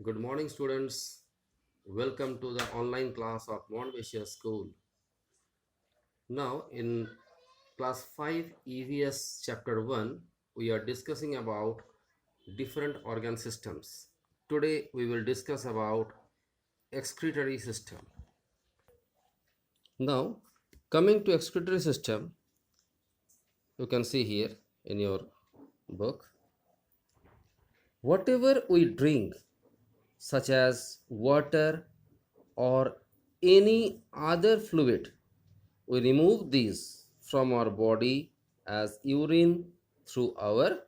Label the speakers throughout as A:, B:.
A: Good morning, students. Welcome to the online class of Montbassia School. Now, in class 5 EVS chapter 1, we are discussing about different organ systems. Today, we will discuss about excretory system. Now, coming to excretory system, you can see here in your book, whatever we drink, such as water or any other fluid, we remove these from our body as urine through our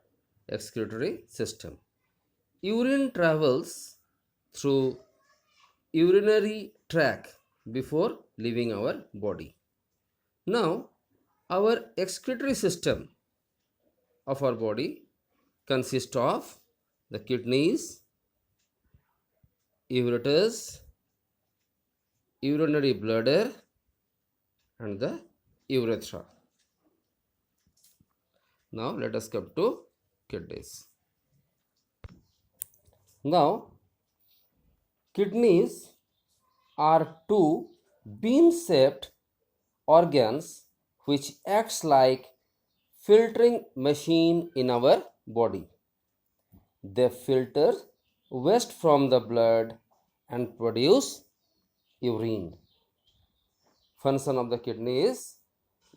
A: excretory system. Urine travels through urinary tract before leaving our body. Now, our excretory system of our body consists of the kidneys, ureters, urinary bladder, and the urethra. Now, let us come to kidneys. Now, kidneys are two bean-shaped organs which acts like filtering machine in our body. They filter waste from the blood and produce urine. Function of the kidney is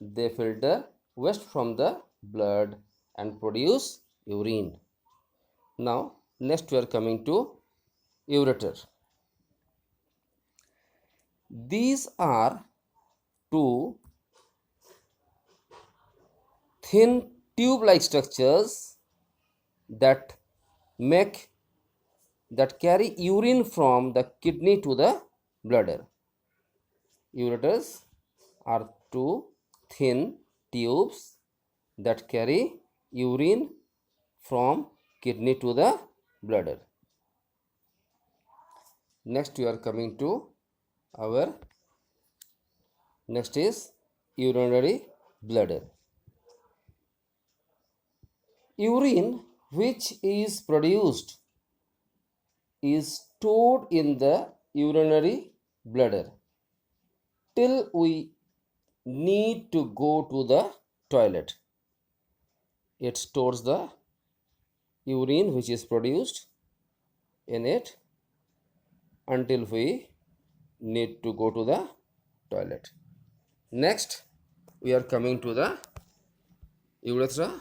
A: they filter waste from the blood and produce urine. Now, next we are coming to ureter. These are two thin tube-like structures that make that carry urine from the kidney to the bladder. Ureters are two thin tubes that carry urine from kidney to the bladder. Next we are coming to our next is urinary bladder. Urine which is produced is stored in the urinary bladder till we need to go to the toilet. It stores the urine which is produced in it until we need to go to the toilet. Next, we are coming to the urethra.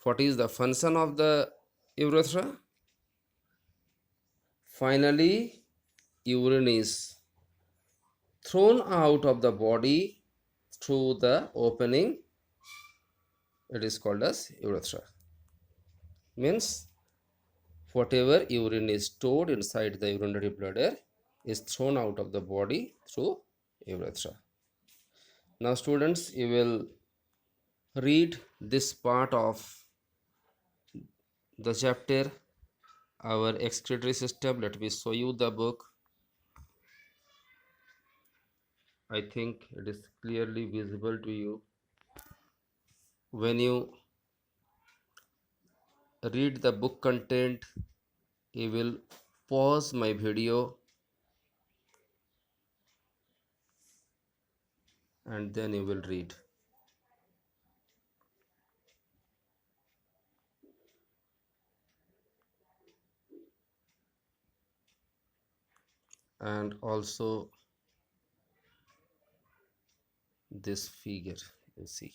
A: What is the function of the urethra? Finally, urine is thrown out of the body through the opening. It is called as urethra. Means whatever urine is stored inside the urinary bladder is thrown out of the body through urethra. Now, students, you will read this part of the chapter, our excretory system. Let me show you the book. I think it is clearly visible to you. When you read the book content, you will pause my video and then you will read. And also this figure, you see.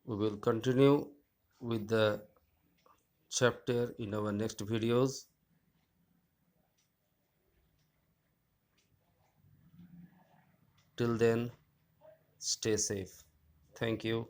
A: We will continue with the chapter in our next videos. Till then, stay safe. Thank you.